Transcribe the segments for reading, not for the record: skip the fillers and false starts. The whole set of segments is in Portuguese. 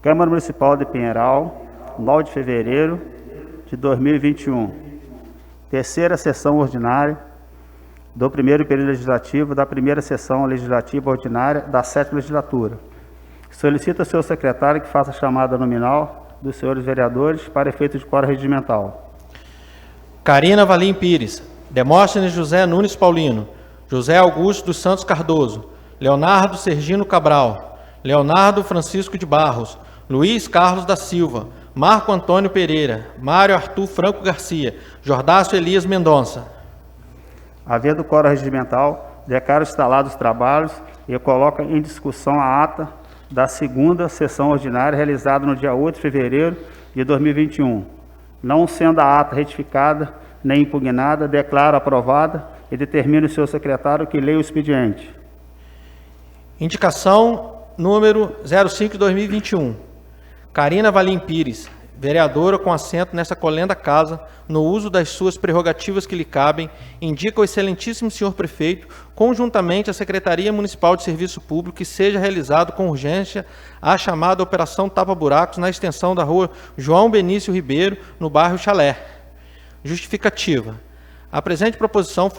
Câmara Municipal de Pinheiral, 9 de fevereiro de 2021. Terceira sessão ordinária do primeiro período legislativo da primeira sessão legislativa ordinária da 7ª legislatura. Solicita ao senhor secretário que faça a chamada nominal dos senhores vereadores para efeito de quórum regimental. Carina Valim Pires, Demóstenes José Nunes Paulino, José Augusto dos Santos Cardoso, Leonardo Sergino Cabral, Leonardo Francisco de Barros, Luiz Carlos da Silva, Marco Antônio Pereira, Mário Arthur Franco Garcia, Jordácio Elias Mendonça. Havendo quórum regimental, declaro instalados os trabalhos e coloco em discussão a ata da segunda sessão ordinária realizada no dia 8 de fevereiro de 2021. Não sendo a ata retificada nem impugnada, declaro aprovada e determino o senhor secretário que leia o expediente. Indicação número 05 de 2021. Carina Valim Pires, vereadora com assento nessa colenda casa, no uso das suas prerrogativas que lhe cabem, indica ao excelentíssimo senhor prefeito, conjuntamente à Secretaria Municipal de Serviço Público, que seja realizado com urgência a chamada Operação Tapa Buracos na extensão da rua João Benício Ribeiro, no bairro Chalé. Justificativa. A presente proposição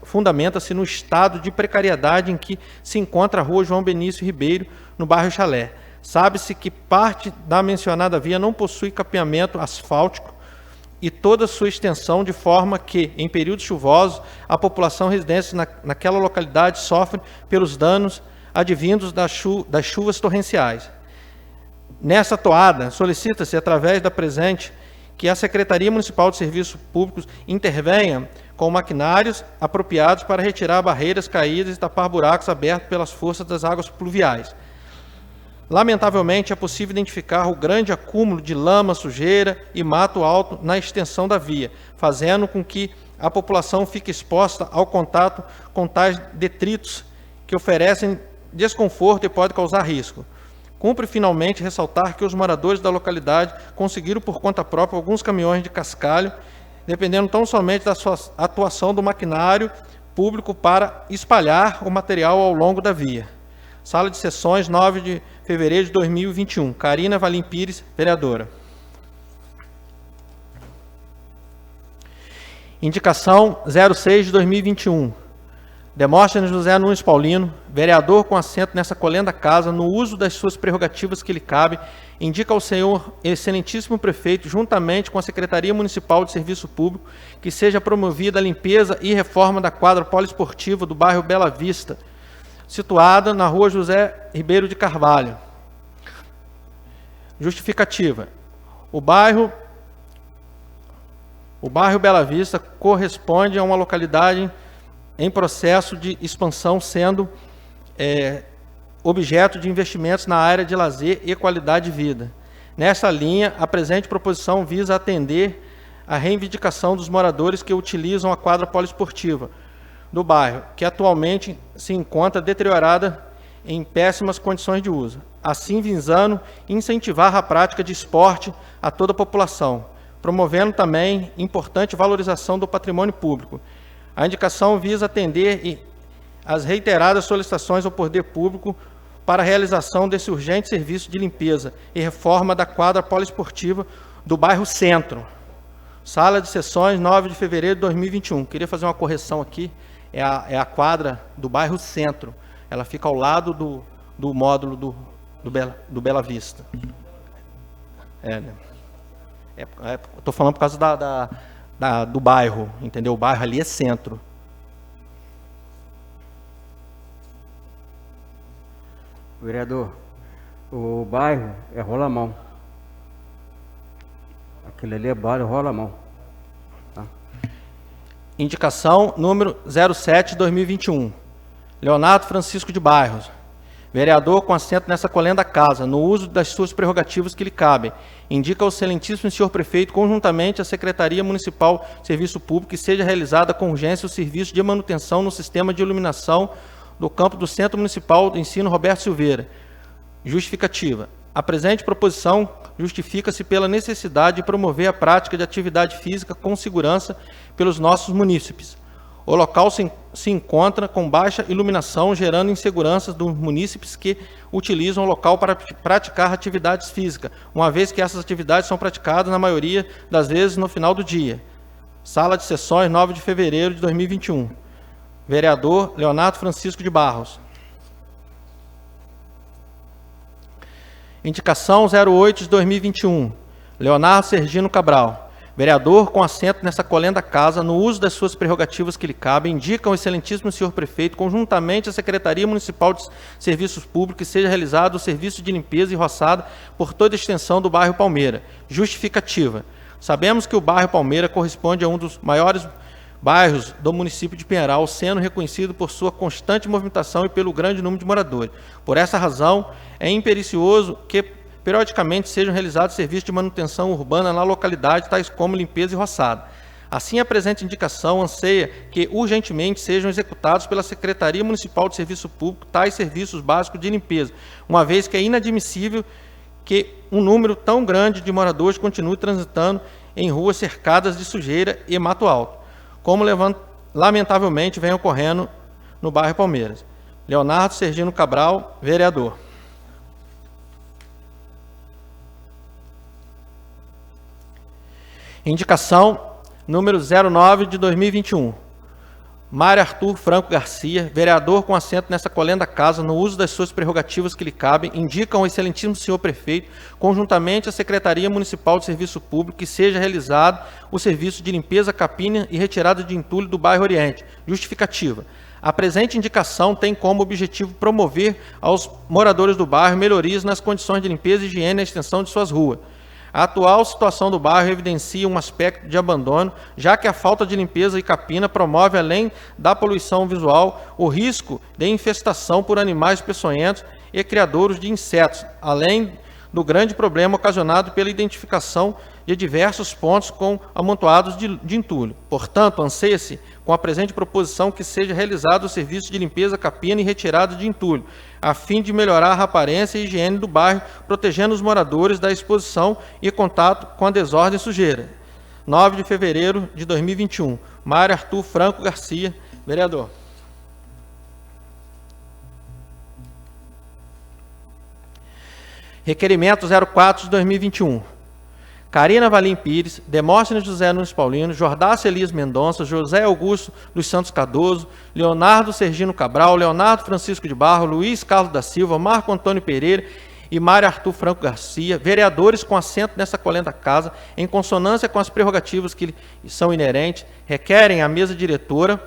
fundamenta-se no estado de precariedade em que se encontra a rua João Benício Ribeiro, no bairro Chalé. Sabe-se que parte da mencionada via não possui capeamento asfáltico e toda sua extensão, de forma que, em períodos chuvosos, a população residente naquela localidade sofre pelos danos advindos das chuvas torrenciais. Nessa toada, solicita-se, através da presente, que a Secretaria Municipal de Serviços Públicos intervenha com maquinários apropriados para retirar barreiras caídas e tapar buracos abertos pelas forças das águas pluviais. Lamentavelmente, é possível identificar o grande acúmulo de lama, sujeira e mato alto na extensão da via, fazendo com que a população fique exposta ao contato com tais detritos que oferecem desconforto e podem causar risco. Cumpre finalmente ressaltar que os moradores da localidade conseguiram por conta própria alguns caminhões de cascalho, dependendo tão somente da sua atuação do maquinário público para espalhar o material ao longo da via. Sala de sessões, 9 de fevereiro de 2021. Carina Valim Pires, vereadora. Indicação 06 de 2021. Demóstenes José Nunes Paulino, vereador com assento nessa colenda casa, no uso das suas prerrogativas que lhe cabe, indica ao senhor excelentíssimo prefeito, juntamente com a Secretaria Municipal de Serviço Público, que seja promovida a limpeza e reforma da quadra poliesportiva do bairro Bela Vista, situada na rua José Ribeiro de Carvalho. Justificativa. O bairro Bela Vista corresponde a uma localidade em processo de expansão, sendo objeto de investimentos na área de lazer e qualidade de vida. Nessa linha, a presente proposição visa atender à reivindicação dos moradores que utilizam a quadra poliesportiva do bairro, que atualmente se encontra deteriorada em péssimas condições de uso, assim visando incentivar a prática de esporte a toda a população, promovendo também importante valorização do patrimônio público. A indicação visa atender às reiteradas solicitações ao poder público para a realização desse urgente serviço de limpeza e reforma da quadra poliesportiva do bairro Centro. Sala de sessões, 9 de fevereiro de 2021. Queria fazer uma correção aqui. É a quadra do bairro Centro. Ela fica ao lado do módulo do Bela Vista. Estou falando por causa do bairro, entendeu? O bairro ali é Centro. Vereador, o bairro é Rolamão. Aquele ali é bairro Rolamão. Tá? Indicação número 07 de 2021. Leonardo Francisco de Barros, vereador com assento nessa colenda casa, no uso das suas prerrogativas que lhe cabem, indica ao excelentíssimo senhor prefeito, conjuntamente à Secretaria Municipal de Serviço Público, que seja realizada com urgência o serviço de manutenção no sistema de iluminação do campo do Centro Municipal de Ensino Roberto Silveira. Justificativa. A presente proposição justifica-se pela necessidade de promover a prática de atividade física com segurança pelos nossos munícipes. O local se encontra com baixa iluminação, gerando inseguranças dos munícipes que utilizam o local para praticar atividades físicas, uma vez que essas atividades são praticadas, na maioria das vezes, no final do dia. Sala de Sessões, 9 de fevereiro de 2021. Vereador Leonardo Francisco de Barros. Indicação 08 de 2021. Leonardo Sergino Cabral. Vereador com assento nessa colenda casa, no uso das suas prerrogativas que lhe cabem, indica ao excelentíssimo senhor prefeito, conjuntamente à Secretaria Municipal de Serviços Públicos, que seja realizado o serviço de limpeza e roçada por toda a extensão do bairro Palmeira. Justificativa. Sabemos que o bairro Palmeira corresponde a um dos maiores bairros do município de Pinheiral, sendo reconhecido por sua constante movimentação e pelo grande número de moradores. Por essa razão, é imperioso que periodicamente sejam realizados serviços de manutenção urbana na localidade, tais como limpeza e roçada. Assim, a presente indicação anseia que urgentemente sejam executados pela Secretaria Municipal de Serviço Público tais serviços básicos de limpeza, uma vez que é inadmissível que um número tão grande de moradores continue transitando em ruas cercadas de sujeira e mato alto, como lamentavelmente vem ocorrendo no bairro Palmeiras. Leonardo Sergino Cabral, vereador. Indicação número 09 de 2021. Mário Arthur Franco Garcia, vereador com assento nessa colenda casa, no uso das suas prerrogativas que lhe cabem, indica ao excelentíssimo senhor prefeito, conjuntamente à Secretaria Municipal de Serviço Público, que seja realizado o serviço de limpeza, capina e retirada de entulho do bairro Oriente. Justificativa. A presente indicação tem como objetivo promover aos moradores do bairro melhorias nas condições de limpeza, higiene e na extensão de suas ruas. A atual situação do bairro evidencia um aspecto de abandono, já que a falta de limpeza e capina promove, além da poluição visual, o risco de infestação por animais peçonhentos e criadouros de insetos, além do grande problema ocasionado pela identificação de diversos pontos com amontoados de entulho. Portanto, anseia-se, com a presente proposição, que seja realizado o serviço de limpeza, capina e retirada de entulho, a fim de melhorar a aparência e higiene do bairro, protegendo os moradores da exposição e contato com a desordem e sujeira. 9 de fevereiro de 2021. Mário Arthur Franco Garcia, vereador. Requerimento 04 de 2021. Carina Valim Pires, Demóstenes José Nunes Paulino, Jordácio Elias Mendonça, José Augusto dos Santos Cardoso, Leonardo Sergino Cabral, Leonardo Francisco de Barro, Luiz Carlos da Silva, Marco Antônio Pereira e Mário Arthur Franco Garcia, vereadores com assento nessa colenda casa, em consonância com as prerrogativas que são inerentes, requerem à mesa diretora,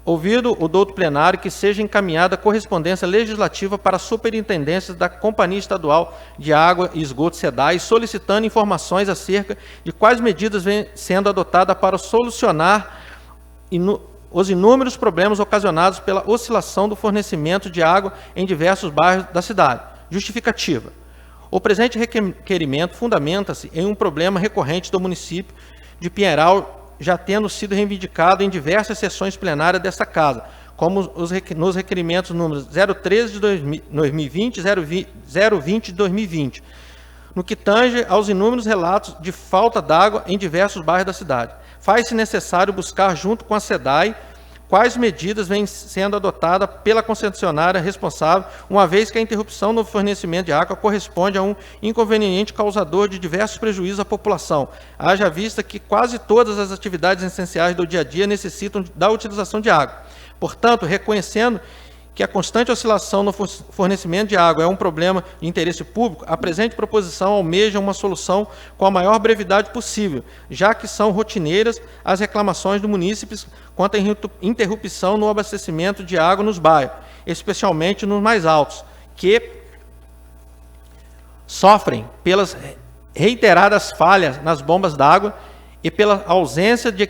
ouvido o douto plenário, que seja encaminhada correspondência legislativa para a superintendência da Companhia Estadual de Água e Esgoto SEDAI, solicitando informações acerca de quais medidas vêm sendo adotadas para solucionar os inúmeros problemas ocasionados pela oscilação do fornecimento de água em diversos bairros da cidade. Justificativa. O presente requerimento fundamenta-se em um problema recorrente do município de Pinheiral, já tendo sido reivindicado em diversas sessões plenárias desta Casa, como nos requerimentos números 013 de 2020 e 020 de 2020, no que tange aos inúmeros relatos de falta d'água em diversos bairros da cidade. Faz-se necessário buscar, junto com a SEDAI, quais medidas vêm sendo adotadas pela concessionária responsável, uma vez que a interrupção no fornecimento de água corresponde a um inconveniente causador de diversos prejuízos à população, haja vista que quase todas as atividades essenciais do dia a dia necessitam da utilização de água. Portanto, reconhecendo que a constante oscilação no fornecimento de água é um problema de interesse público, a presente proposição almeja uma solução com a maior brevidade possível, já que são rotineiras as reclamações do munícipes quanto à interrupção no abastecimento de água nos bairros, especialmente nos mais altos, que sofrem pelas reiteradas falhas nas bombas d'água e pela ausência de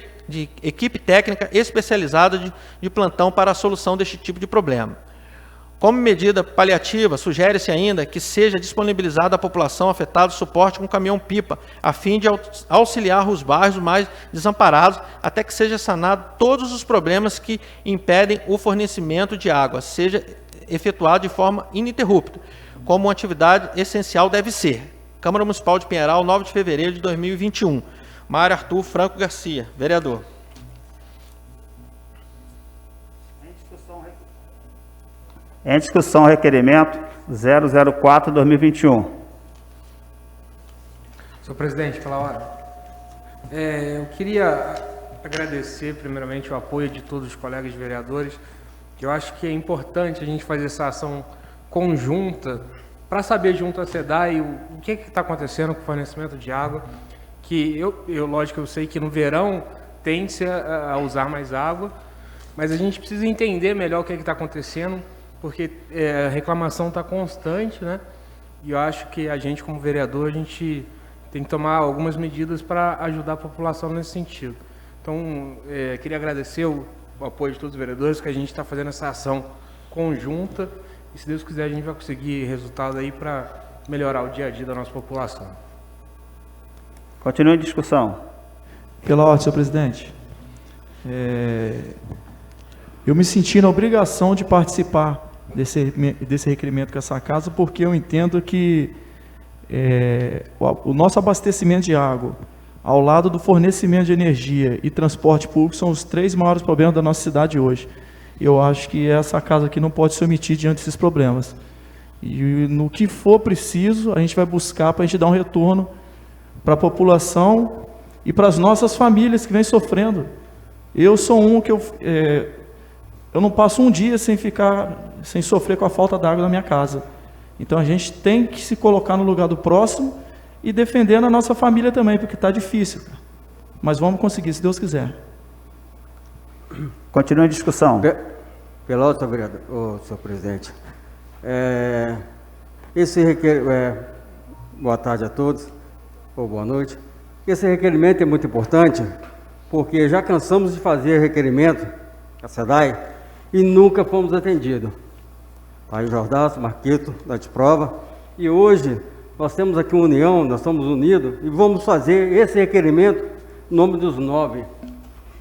equipe técnica especializada de plantão para a solução deste tipo de problema. Como medida paliativa, sugere-se ainda que seja disponibilizado à população afetada suporte com caminhão-pipa, a fim de auxiliar os bairros mais desamparados, até que seja sanado todos os problemas que impedem o fornecimento de água, seja efetuado de forma ininterrupta, como uma atividade essencial deve ser. Câmara Municipal de Pinheiral, 9 de fevereiro de 2021. Mário Arthur Franco Garcia, vereador. Em discussão, o requerimento 004/2021. Senhor presidente, pela hora. Eu queria agradecer, primeiramente, o apoio de todos os colegas vereadores, que eu acho que é importante a gente fazer essa ação conjunta para saber junto à SEDAI o que está acontecendo com o fornecimento de água, que lógico, eu sei que no verão tende-se a usar mais água, mas a gente precisa entender melhor o que está acontecendo, porque a reclamação está constante, né? E eu acho que a gente, como vereador, a gente tem que tomar algumas medidas para ajudar a população nesse sentido. Então, queria agradecer o apoio de todos os vereadores, que a gente está fazendo essa ação conjunta, e se Deus quiser a gente vai conseguir resultado aí para melhorar o dia a dia da nossa população. Continue em discussão. Pela ordem, senhor presidente. Eu me senti na obrigação de participar desse requerimento com essa casa, porque eu entendo que o nosso abastecimento de água, ao lado do fornecimento de energia e transporte público, são os 3 maiores problemas da nossa cidade hoje. Eu acho que essa casa aqui não pode se omitir diante desses problemas. E no que for preciso, a gente vai buscar para a gente dar um retorno para a população e para as nossas famílias que vêm sofrendo. Eu sou um que eu não passo um dia sem sofrer com a falta d'água na minha casa. Então a gente tem que se colocar no lugar do próximo e defendendo a nossa família também, porque está difícil. Mas vamos conseguir, se Deus quiser. Continue em discussão. Pela outra, vereador, senhor presidente. Boa tarde a todos, ou boa noite. Esse requerimento é muito importante, porque já cansamos de fazer requerimento, a SEDAI, e nunca fomos atendidos. Aí o Jordaço, Marquito, da de prova, e hoje nós temos aqui uma união, nós estamos unidos, e vamos fazer esse requerimento em nome dos 9.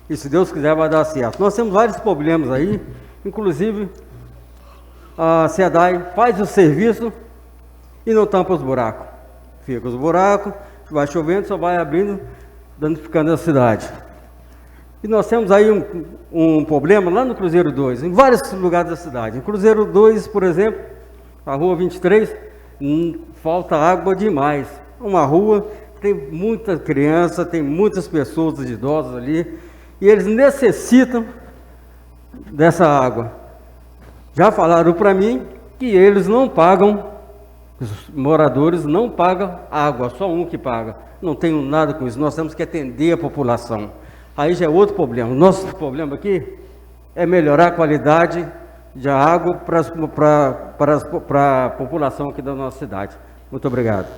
E se Deus quiser vai dar certo. Nós temos vários problemas aí, inclusive a SEDAI faz o serviço e não tampa os buracos. Fica os buracos, vai chovendo, só vai abrindo, danificando a cidade. E nós temos aí um problema lá no Cruzeiro 2, em vários lugares da cidade. Em Cruzeiro 2, por exemplo, a rua 23, falta água demais. Uma rua, tem muita criança, tem muitas pessoas idosas ali, e eles necessitam dessa água. Já falaram para mim que eles não pagam, os moradores não pagam água, só um que paga. Não tenho nada com isso, nós temos que atender a população. Aí já é outro problema. O nosso problema aqui é melhorar a qualidade de água para a população aqui da nossa cidade. Muito obrigado.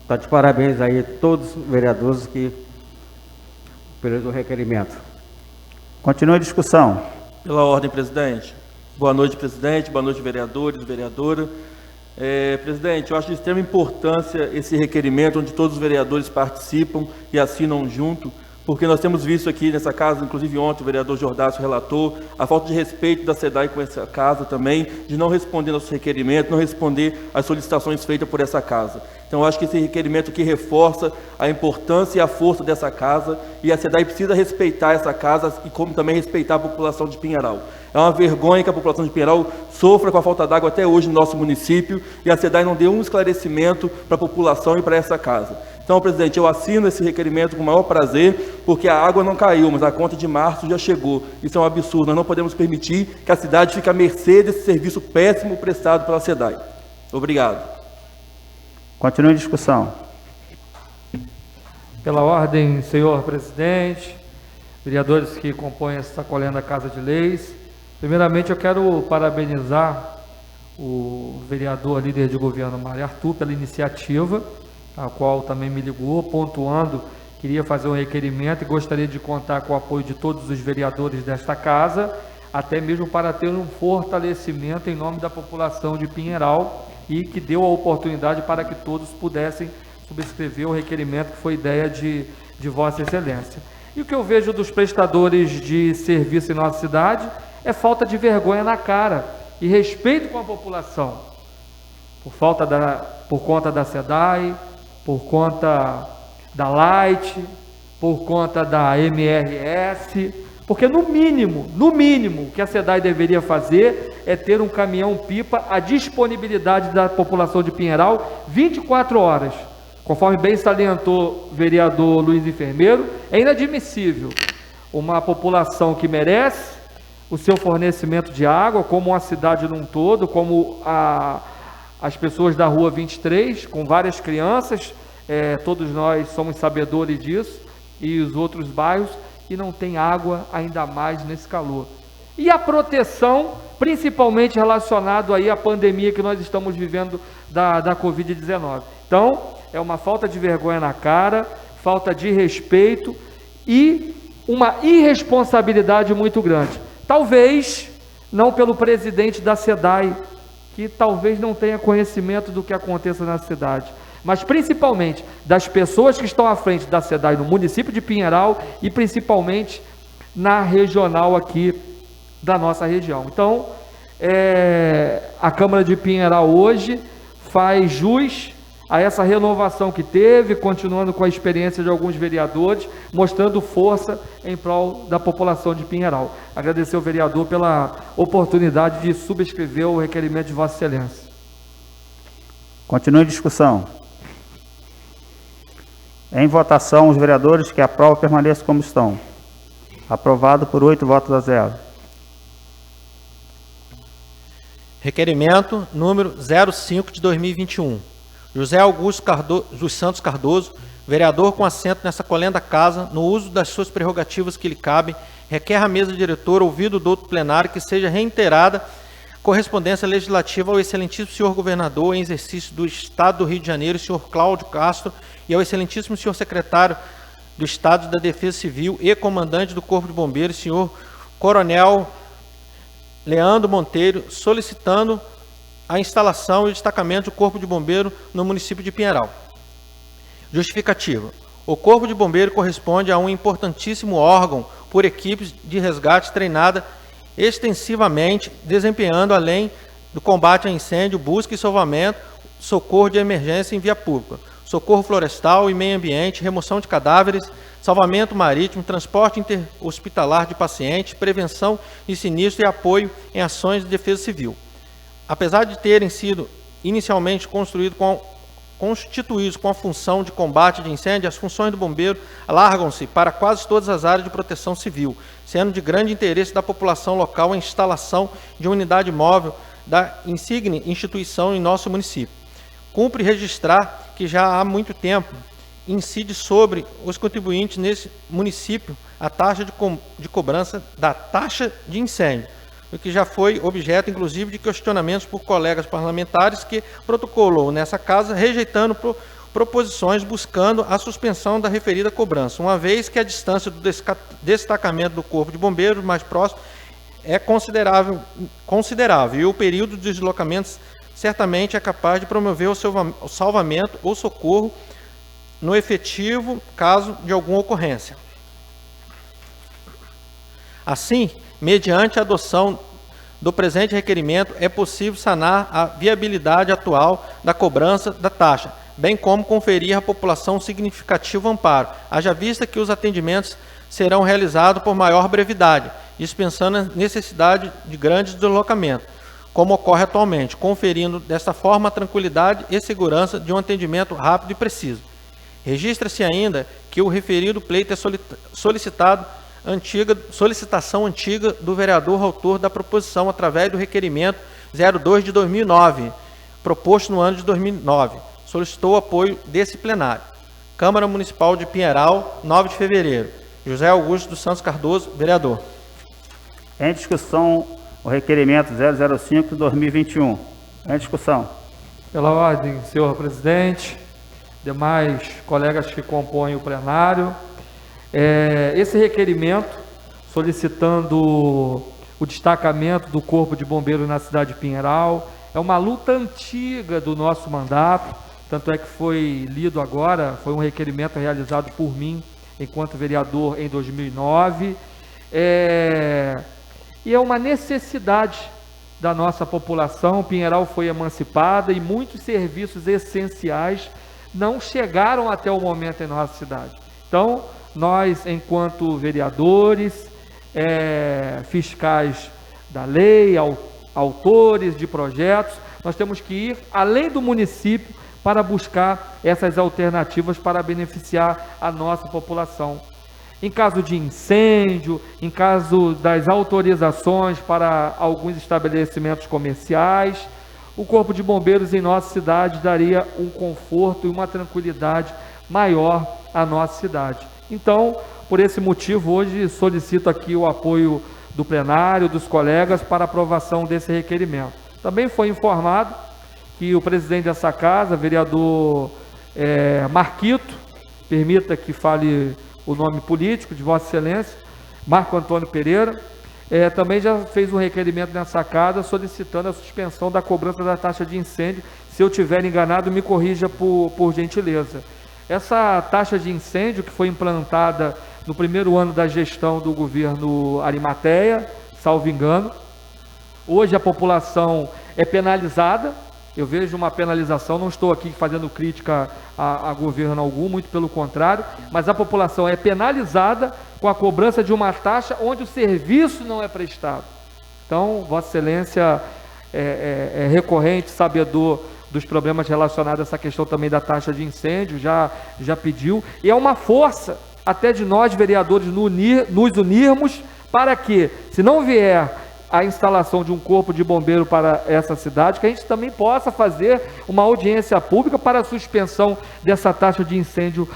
Está de parabéns aí a todos os vereadores pelo requerimento. Continue a discussão. Pela ordem, presidente. Boa noite, presidente. Boa noite, vereadores, vereadora. Presidente, eu acho de extrema importância esse requerimento, onde todos os vereadores participam e assinam junto, porque nós temos visto aqui nessa casa, inclusive ontem o vereador Jordaço relatou, a falta de respeito da SEDAI com essa casa também, de não responder nossos requerimentos, não responder às solicitações feitas por essa casa. Então, eu acho que esse requerimento aqui reforça a importância e a força dessa casa, e a SEDAI precisa respeitar essa casa, e como também respeitar a população de Pinheiral. É uma vergonha que a população de Pinheiral sofra com a falta d'água até hoje no nosso município, e a SEDAI não deu um esclarecimento para a população e para essa casa. Então, presidente, eu assino esse requerimento com o maior prazer, porque a água não caiu, mas a conta de março já chegou. Isso é um absurdo, nós não podemos permitir que a cidade fique à mercê desse serviço péssimo prestado pela SEDAI. Obrigado. Continue em discussão. Pela ordem, senhor presidente, vereadores que compõem essa colenda Casa de Leis, primeiramente eu quero parabenizar o vereador líder de governo Mário Arthur pela iniciativa, a qual também me ligou, pontuando, queria fazer um requerimento e gostaria de contar com o apoio de todos os vereadores desta casa, até mesmo para ter um fortalecimento em nome da população de Pinheiral, e que deu a oportunidade para que todos pudessem subscrever o requerimento que foi ideia de Vossa Excelência. E o que eu vejo dos prestadores de serviço em nossa cidade é falta de vergonha na cara e respeito com a população, por conta da SEDAI, por conta da Light, por conta da MRS, Porque no mínimo, o que a SEDAI deveria fazer é ter um caminhão-pipa à disponibilidade da população de Pinheiral 24 horas. Conforme bem salientou o vereador Luiz Enfermeiro, é inadmissível uma população que merece o seu fornecimento de água, como a cidade num todo, como as pessoas da Rua 23, com várias crianças, todos nós somos sabedores disso, e os outros bairros, e não tem água ainda mais nesse calor. E a proteção, principalmente relacionado aí à pandemia que nós estamos vivendo da Covid-19. Então, é uma falta de vergonha na cara, falta de respeito e uma irresponsabilidade muito grande. Talvez, não pelo presidente da SEDAI, que talvez não tenha conhecimento do que aconteça na cidade, mas principalmente das pessoas que estão à frente da SEDAI no município de Pinheiral e principalmente na regional aqui da nossa região. Então, a Câmara de Pinheiral hoje faz jus a essa renovação que teve, continuando com a experiência de alguns vereadores, mostrando força em prol da população de Pinheiral. Agradecer ao vereador pela oportunidade de subscrever o requerimento de Vossa Excelência. Continue a discussão. Em votação, os vereadores que aprovam permaneçam como estão. Aprovado por 8 votos a 0. Requerimento número 05 de 2021. José Augusto dos Santos Cardoso, vereador com assento nessa colenda casa, no uso das suas prerrogativas que lhe cabem, requer à mesa diretora, ouvido do outro plenário, que seja reiterada correspondência legislativa ao excelentíssimo senhor governador em exercício do Estado do Rio de Janeiro, senhor Cláudio Castro, e ao excelentíssimo senhor secretário do Estado da Defesa Civil e comandante do Corpo de Bombeiros, senhor Coronel Leandro Monteiro, solicitando a instalação e destacamento do Corpo de Bombeiro no município de Pinheiral. Justificativa. O Corpo de Bombeiro corresponde a um importantíssimo órgão por equipes de resgate treinada extensivamente, desempenhando, além do combate a incêndio, busca e salvamento, socorro de emergência em via pública, socorro florestal e meio ambiente, remoção de cadáveres, salvamento marítimo, transporte interhospitalar de pacientes, prevenção de sinistro e apoio em ações de defesa civil. Apesar de terem sido inicialmente constituídos com a função de combate de incêndio, as funções do bombeiro alargam-se para quase todas as áreas de proteção civil, sendo de grande interesse da população local a instalação de uma unidade móvel da insigne instituição em nosso município. Cumpre registrar que já há muito tempo incide sobre os contribuintes nesse município a taxa de cobrança da taxa de incêndio, o que já foi objeto, inclusive, de questionamentos por colegas parlamentares que protocolou nessa casa, rejeitando proposições buscando a suspensão da referida cobrança, uma vez que a distância do destacamento do Corpo de Bombeiros mais próximo é considerável e o período de deslocamentos certamente é capaz de promover o salvamento ou socorro no efetivo caso de alguma ocorrência. Assim, mediante a adoção do presente requerimento, é possível sanar a viabilidade atual da cobrança da taxa, bem como conferir à população um significativo amparo, haja vista que os atendimentos serão realizados por maior brevidade, dispensando a necessidade de grandes deslocamentos, como ocorre atualmente, conferindo desta forma a tranquilidade e segurança de um atendimento rápido e preciso. Registra-se ainda que o referido pleito é solicitação antiga do vereador autor da proposição através do requerimento 02 de 2009, proposto no ano de 2009. Solicitou o apoio desse plenário. Câmara Municipal de Pinheiral, 9 de fevereiro. José Augusto dos Santos Cardoso, vereador. Em discussão, o requerimento 005 de 2021. Em discussão. Pela ordem, senhor presidente, demais colegas que compõem o plenário, esse requerimento, solicitando o destacamento do Corpo de Bombeiros na cidade de Pinheiral, é uma luta antiga do nosso mandato, tanto é que foi lido agora, foi um requerimento realizado por mim, enquanto vereador, em 2009, e é uma necessidade da nossa população. Pinheiral foi emancipada e muitos serviços essenciais não chegaram até o momento em nossa cidade. Então, nós, enquanto vereadores, fiscais da lei, autores de projetos. Nós temos que ir além do município para buscar essas alternativas para beneficiar a nossa população. Em caso de incêndio, em caso das autorizações para alguns estabelecimentos comerciais, o Corpo de Bombeiros em nossa cidade daria um conforto e uma tranquilidade maior à nossa cidade. Então, por esse motivo, hoje solicito aqui o apoio do plenário, dos colegas, para aprovação desse requerimento. Também foi informado que o presidente dessa casa, vereador Marquito, permita que fale o nome político de Vossa Excelência, Marco Antônio Pereira, também já fez um requerimento nessa casa solicitando a suspensão da cobrança da taxa de incêndio. Se eu estiver enganado, me corrija por gentileza. Essa taxa de incêndio que foi implantada no primeiro ano da gestão do governo Arimateia, salvo engano, hoje a população é penalizada. Eu vejo uma penalização, não estou aqui fazendo crítica a governo algum, muito pelo contrário, mas a população é penalizada com a cobrança de uma taxa onde o serviço não é prestado. Então, Vossa Excelência é recorrente, sabedor dos problemas relacionados a essa questão também da taxa de incêndio, já pediu, e é uma força até de nós, vereadores, nos unirmos para que, se não vier a instalação de um corpo de bombeiro para essa cidade, que a gente também possa fazer uma audiência pública para a suspensão dessa taxa de incêndio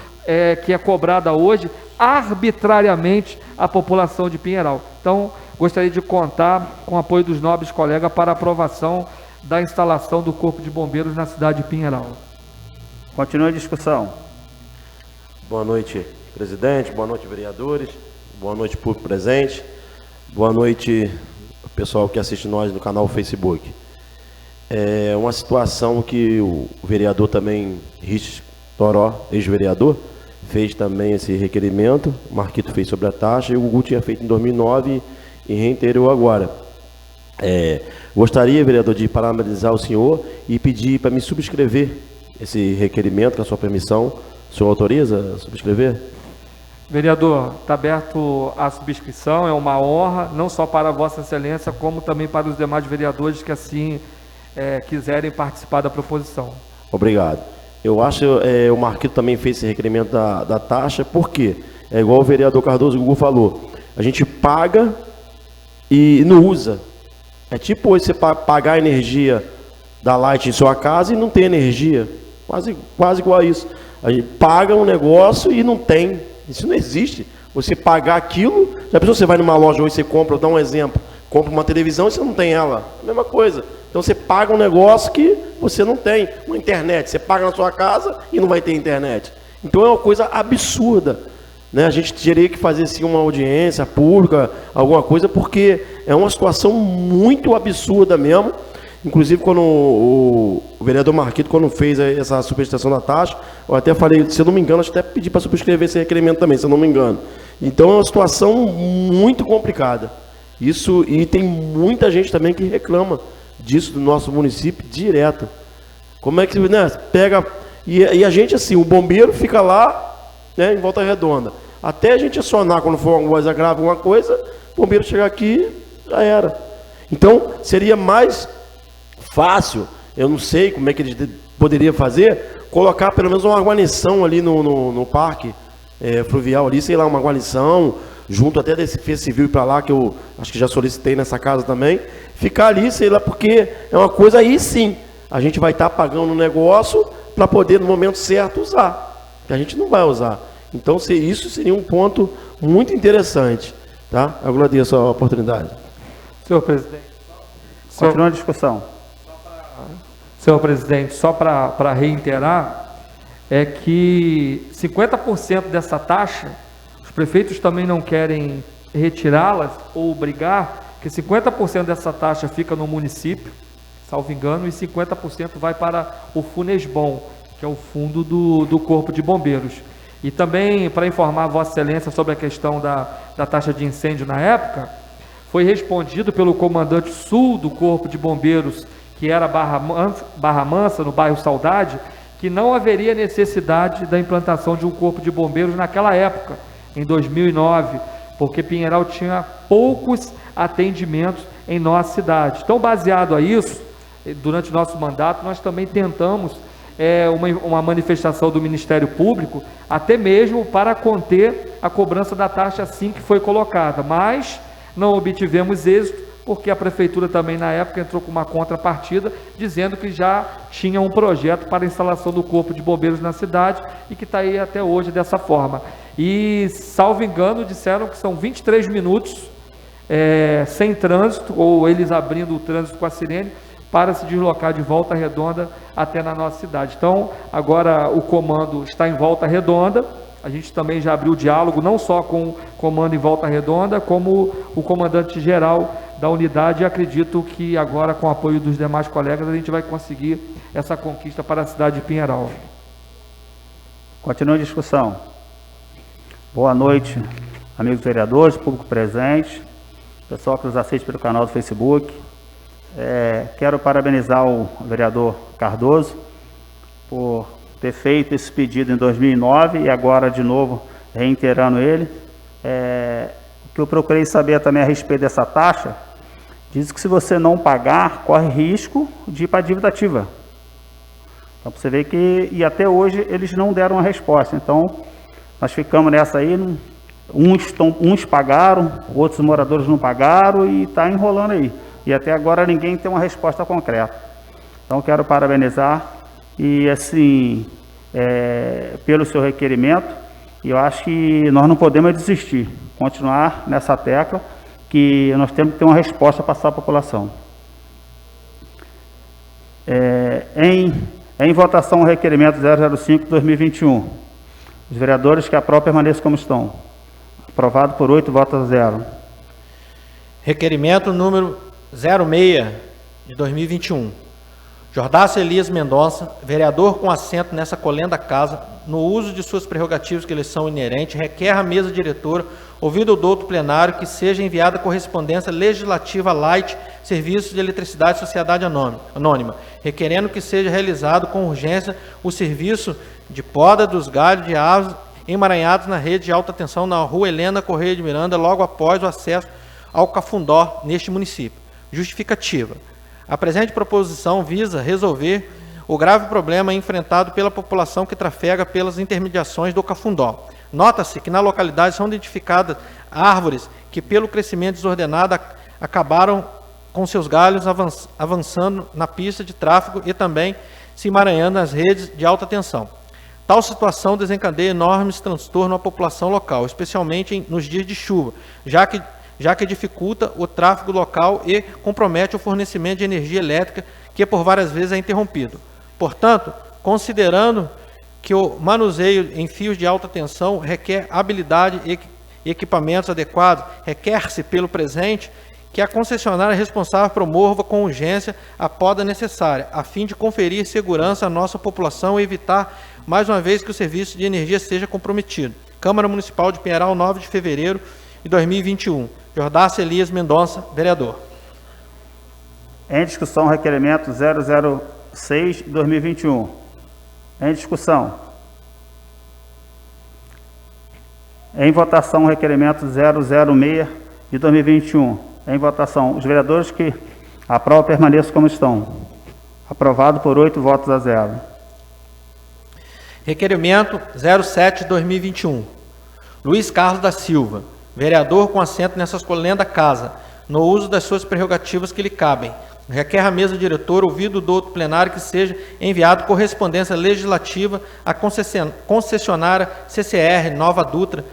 que é cobrada hoje arbitrariamente à população de Pinheiral. Então, gostaria de contar com o apoio dos nobres colegas para a aprovação da instalação do corpo de bombeiros na cidade de Pinheiral. Continua a discussão. Boa noite, presidente. Boa noite, vereadores. Boa noite, público presente. Boa noite, pessoal que assiste nós no canal Facebook. É uma situação que o vereador também, Rich Toró, ex-vereador, fez também esse requerimento. O Marquito fez sobre a taxa e o Gugu tinha feito em 2009 e reiterou agora. Gostaria, vereador, de parabenizar o senhor e pedir para me subscrever esse requerimento, com a sua permissão. O senhor autoriza a subscrever? Vereador, está aberto a subscrição, é uma honra, não só para Vossa Excelência, como também para os demais vereadores que assim quiserem participar da proposição. Obrigado. Eu acho que o Marquito também fez esse requerimento da taxa, por quê? É igual o vereador Cardoso Gugu falou, a gente paga e não usa. É tipo hoje você pagar a energia da Light em sua casa e não tem energia, quase igual a isso. A gente paga um negócio e não tem. Isso não existe. Você pagar aquilo, já pensou, você vai numa loja hoje, você compra, vou dar um exemplo, compra uma televisão e você não tem ela. A mesma coisa. Então você paga um negócio que você não tem. Uma internet, você paga na sua casa e não vai ter internet. Então é uma coisa absurda. Né? A gente teria que fazer sim uma audiência pública, alguma coisa, porque é uma situação muito absurda mesmo. Inclusive, quando o vereador Marquito, quando fez essa substituição da taxa, eu até falei, se eu não me engano, acho que até pedi para subscrever esse requerimento também, se eu não me engano. Então, é uma situação muito complicada. Isso, e tem muita gente também que reclama disso do nosso município direto. Como é que, né, pega... E a gente, assim, o bombeiro fica lá, né, em Volta Redonda. Até a gente acionar, quando for alguma coisa grave, alguma coisa, o bombeiro chegar aqui, já era. Então, seria mais fácil, eu não sei como é que ele poderia fazer, colocar pelo menos uma guarnição ali no parque fluvial ali, sei lá, uma guarnição, junto até desse Defesa Civil para lá, que eu acho que já solicitei nessa casa também, ficar ali, sei lá, porque é uma coisa aí sim, a gente vai estar pagando um negócio para poder no momento certo usar, que a gente não vai usar. Então isso seria um ponto muito interessante, tá? Eu agradeço a oportunidade. Senhor presidente. Continua a discussão. Senhor presidente, só para reiterar, é que 50% dessa taxa, os prefeitos também não querem retirá-las ou obrigar, que 50% dessa taxa fica no município, salvo engano, e 50% vai para o Funesbom, que é o fundo do Corpo de Bombeiros. E também, para informar Vossa Excelência sobre a questão da taxa de incêndio na época, foi respondido pelo comandante sul do Corpo de Bombeiros, que era Barra Mansa, no bairro Saudade, que não haveria necessidade da implantação de um corpo de bombeiros naquela época, em 2009, porque Pinheiral tinha poucos atendimentos em nossa cidade. Então, baseado a isso, durante o nosso mandato, nós também tentamos uma manifestação do Ministério Público, até mesmo para conter a cobrança da taxa assim que foi colocada, mas não obtivemos êxito, porque a Prefeitura também na época entrou com uma contrapartida, dizendo que já tinha um projeto para a instalação do Corpo de Bombeiros na cidade, e que está aí até hoje dessa forma. E, salvo engano, disseram que são 23 minutos sem trânsito, ou eles abrindo o trânsito com a sirene, para se deslocar de Volta Redonda até na nossa cidade. Então, agora o comando está em Volta Redonda, a gente também já abriu diálogo, não só com o comando em Volta Redonda, como o comandante-geral da unidade, e acredito que agora, com o apoio dos demais colegas, a gente vai conseguir essa conquista para a cidade de Pinheiral. Continua a discussão. Boa noite, amigos vereadores, público presente, pessoal que nos assiste pelo canal do Facebook. Quero parabenizar o vereador Cardoso por ter feito esse pedido em 2009 e agora de novo reiterando ele. O que eu procurei saber também a respeito dessa taxa, diz que se você não pagar, corre risco de ir para a dívida ativa. Então você vê que, e até hoje eles não deram uma resposta, então nós ficamos nessa aí, uns pagaram, outros moradores não pagaram e está enrolando aí. E até agora ninguém tem uma resposta concreta. Então quero parabenizar e assim, pelo seu requerimento, e eu acho que nós não podemos desistir, continuar nessa tecla, que nós temos que ter uma resposta para passar à população. Em votação o requerimento 005/2021. Os vereadores que aprovam permaneçam como estão. Aprovado por 8 votos a 0. Requerimento número 06 de 2021. Jordácio Elias Mendonça, vereador com assento nessa colenda casa, no uso de suas prerrogativas que lhes são inerentes, requer à mesa diretora, ouvido o douto plenário, que seja enviada correspondência legislativa light, Serviços de Eletricidade e Sociedade Anônima, requerendo que seja realizado com urgência o serviço de poda dos galhos de árvores emaranhados na rede de alta tensão na rua Helena Correia de Miranda, logo após o acesso ao Cafundó, neste município. Justificativa. A presente proposição visa resolver o grave problema enfrentado pela população que trafega pelas intermediações do Cafundó. Nota-se que na localidade são identificadas árvores que, pelo crescimento desordenado, acabaram com seus galhos avançando na pista de tráfego e também se emaranhando nas redes de alta tensão. Tal situação desencadeia enormes transtornos à população local, especialmente nos dias de chuva, já que dificulta o tráfego local e compromete o fornecimento de energia elétrica, que por várias vezes é interrompido. Portanto, considerando que o manuseio em fios de alta tensão requer habilidade e equipamentos adequados, requer-se pelo presente que a concessionária responsável promova com urgência a poda necessária, a fim de conferir segurança à nossa população e evitar, mais uma vez, que o serviço de energia seja comprometido. Câmara Municipal de Pinheiral, 9 de fevereiro de 2021. Jordácio Elias Mendonça, vereador. Em discussão, requerimento 006/2021. Em discussão. Em votação, requerimento 006 de 2021. Em votação, os vereadores que aprovam permaneçam como estão. Aprovado por 8 votos a 0. Requerimento 07 de 2021. Luiz Carlos da Silva, vereador com assento nessas colenda casa, no uso das suas prerrogativas que lhe cabem. Requer à mesa diretora, ouvido o douto plenário, que seja enviado correspondência legislativa à concessionária CCR Nova Dutra,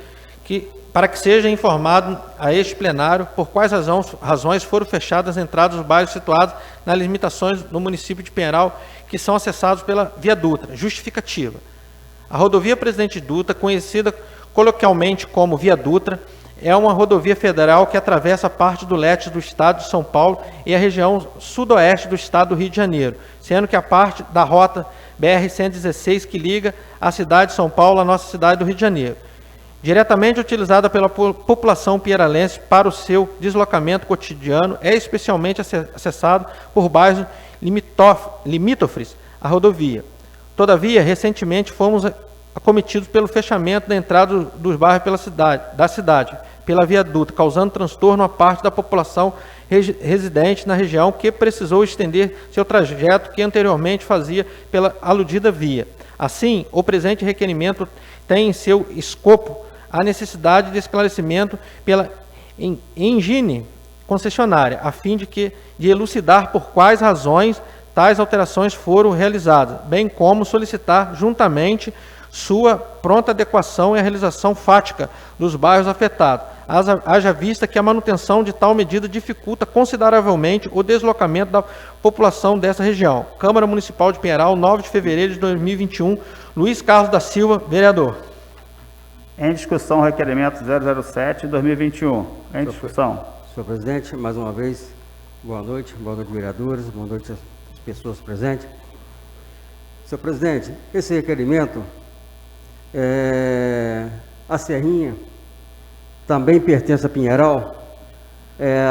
para que seja informado a este plenário por quais razões foram fechadas as entradas dos bairros situados nas limitações do município de Pinheiral, que são acessados pela Via Dutra. Justificativa. A rodovia Presidente Dutra, conhecida coloquialmente como Via Dutra, é uma rodovia federal que atravessa parte do leste do estado de São Paulo e a região sudoeste do estado do Rio de Janeiro, sendo que a parte da rota BR-116 que liga a cidade de São Paulo à nossa cidade do Rio de Janeiro. Diretamente utilizada pela população pieralense para o seu deslocamento cotidiano, é especialmente acessado por bairros limítrofes à rodovia. Todavia, recentemente fomos acometidos pelo fechamento da entrada dos bairros da cidade, pela viaduta, causando transtorno a parte da população residente na região que precisou estender seu trajeto que anteriormente fazia pela aludida via. Assim, o presente requerimento tem em seu escopo a necessidade de esclarecimento pela engine concessionária, a fim de elucidar por quais razões tais alterações foram realizadas, bem como solicitar juntamente sua pronta adequação e a realização fática dos bairros afetados, haja vista que a manutenção de tal medida dificulta consideravelmente o deslocamento da população dessa região. Câmara Municipal de Pinheiral, 9 de fevereiro de 2021, Luiz Carlos da Silva, vereador. Em discussão, requerimento 007 de 2021. Em discussão. Senhor presidente, mais uma vez, boa noite, vereadores, boa noite às pessoas presentes. Senhor presidente, esse requerimento, a Serrinha também pertence a Pinheiral.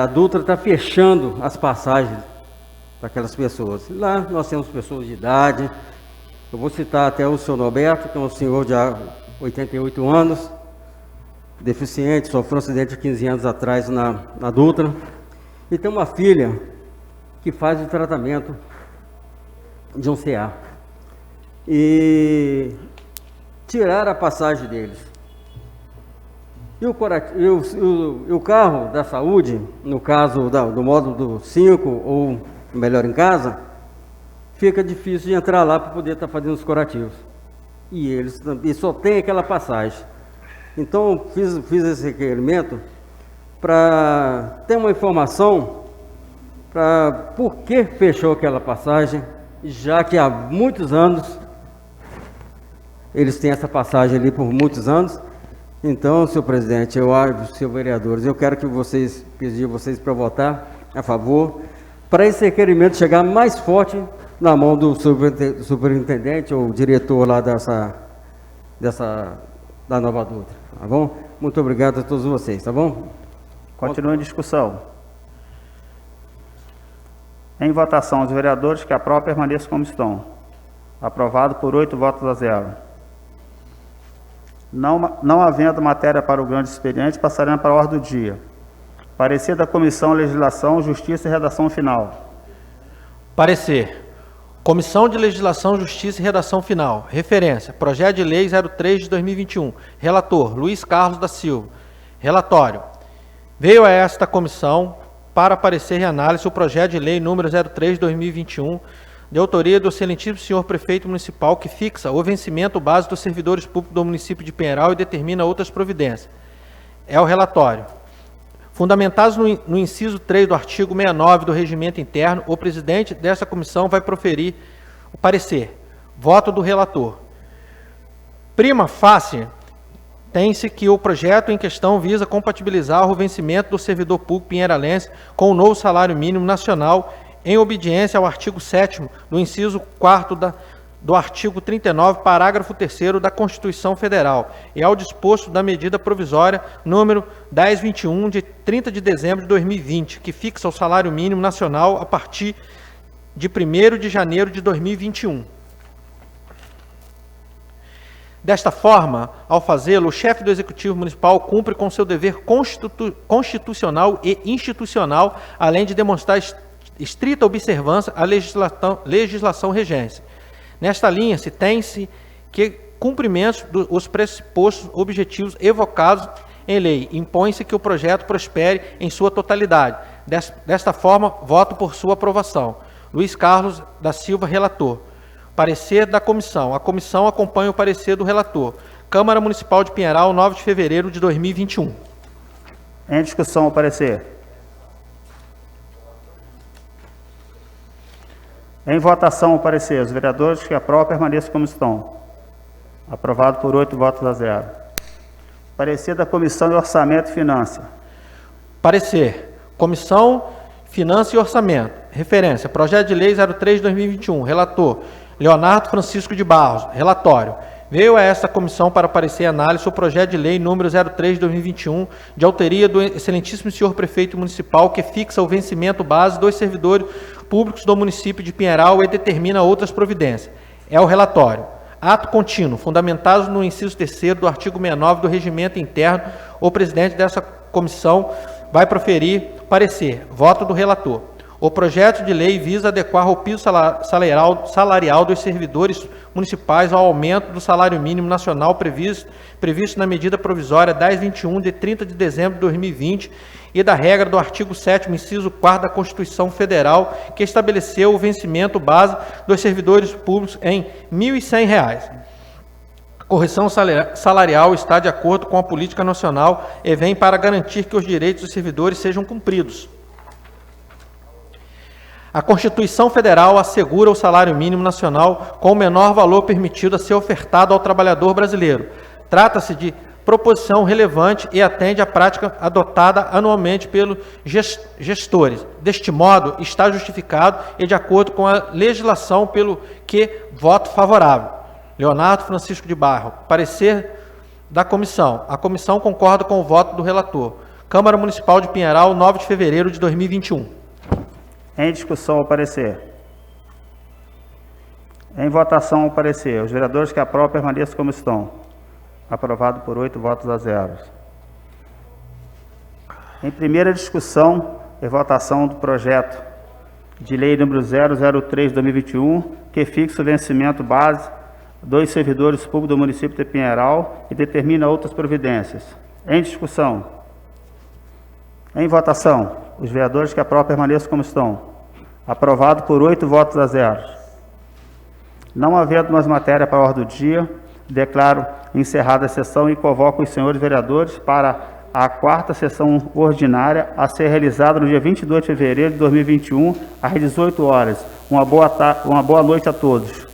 A Dutra está fechando as passagens para aquelas pessoas. Lá nós temos pessoas de idade. Eu vou citar até o senhor Norberto, que é um senhor de 88 anos, deficiente, sofreu um acidente de 15 anos atrás na Dutra. E tem uma filha que faz o tratamento de um CA. E tirar a passagem deles. E o carro da saúde, no caso do módulo 5, ou melhor em casa, fica difícil de entrar lá para poder estar fazendo os curativos. E só tem aquela passagem. Então, fiz esse requerimento para ter uma informação para por que fechou aquela passagem, já que há muitos anos eles têm essa passagem ali por muitos anos. Então, senhor presidente, senhores vereadores, eu quero que pedir vocês para votar a favor, para esse requerimento chegar mais forte na mão do superintendente ou diretor lá da Nova Dutra, tá bom? Muito obrigado a todos vocês, tá bom? Continua em discussão. Em votação, os vereadores que aprovam permaneçam como estão. Aprovado por 8 votos a 0. Não havendo matéria para o grande expediente, passaremos para a ordem do dia. Parecer da Comissão Legislação, Justiça e Redação Final. Parecer. Comissão de Legislação, Justiça e Redação Final. Referência. Projeto de Lei 03 de 2021. Relator, Luiz Carlos da Silva. Relatório. Veio a esta comissão para parecer e análise o projeto de lei número 03 de 2021, de autoria do excelentíssimo senhor prefeito municipal, que fixa o vencimento base dos servidores públicos do município de Pinheiral e determina outras providências. É o relatório. Fundamentados no inciso 3 do artigo 69 do Regimento Interno, o presidente dessa comissão vai proferir o parecer. Voto do relator. Prima facie, tem-se que o projeto em questão visa compatibilizar o vencimento do servidor público pinheiralense com o novo salário mínimo nacional, em obediência ao artigo 7º do inciso 4º do artigo 39, parágrafo 3º da Constituição Federal, e ao disposto da medida provisória número 1021, de 30 de dezembro de 2020, que fixa o salário mínimo nacional a partir de 1º de janeiro de 2021. Desta forma, ao fazê-lo, o chefe do Executivo Municipal cumpre com seu dever constitucional e institucional, além de demonstrar estrita observância à legislação regente. Nesta linha, tem-se que cumprimentos dos pressupostos objetivos evocados em lei. Impõe-se que o projeto prospere em sua totalidade. Desta forma, voto por sua aprovação. Luiz Carlos da Silva, relator. Parecer da comissão. A comissão acompanha o parecer do relator. Câmara Municipal de Pinheiral, 9 de fevereiro de 2021. Em discussão, o parecer. Em votação, o parecer. Os vereadores que aprovam permaneçam como estão. Aprovado por 8 votos a 0. Parecer da Comissão de Orçamento e Finanças. Parecer. Comissão, Finanças e Orçamento. Referência. Projeto de Lei 03 de 2021. Relator, Leonardo Francisco de Barros. Relatório. Veio a esta comissão para parecer e análise o projeto de lei número 03 de 2021, de autoria do excelentíssimo senhor prefeito municipal, que fixa o vencimento base dos servidores públicos do município de Pinheiral e determina outras providências. É o relatório. Ato contínuo, fundamentado no inciso 3º do artigo 69 do Regimento Interno, o presidente dessa comissão vai proferir parecer. Voto do relator. O projeto de lei visa adequar o piso salarial dos servidores municipais ao aumento do salário mínimo nacional previsto na medida provisória 1021 de 30 de dezembro de 2020 e da regra do artigo 7º, inciso 4º da Constituição Federal, que estabeleceu o vencimento base dos servidores públicos em R$ 1.100. A correção salarial está de acordo com a política nacional e vem para garantir que os direitos dos servidores sejam cumpridos. A Constituição Federal assegura o salário mínimo nacional com o menor valor permitido a ser ofertado ao trabalhador brasileiro. Trata-se de proposição relevante e atende à prática adotada anualmente pelos gestores. Deste modo, está justificado e de acordo com a legislação, pelo que voto favorável. Leonardo Francisco de Barro. Parecer da comissão. A comissão concorda com o voto do relator. Câmara Municipal de Pinheiral, 9 de fevereiro de 2021. Em discussão, o parecer. Em votação, o parecer. Os vereadores que aprovam permaneçam como estão. Aprovado por 8 votos a 0. Em primeira discussão e votação do projeto de lei número 003/2021, que fixa o vencimento base dos servidores públicos do município de Pinheiral e determina outras providências. Em discussão. Em votação. Os vereadores que aprovam permaneçam como estão. Aprovado por 8 votos a 0. Não havendo mais matéria para a ordem do dia, declaro encerrada a sessão e convoco os senhores vereadores para a 4ª sessão ordinária a ser realizada no dia 22 de fevereiro de 2021, às 18 horas. Uma boa noite a todos.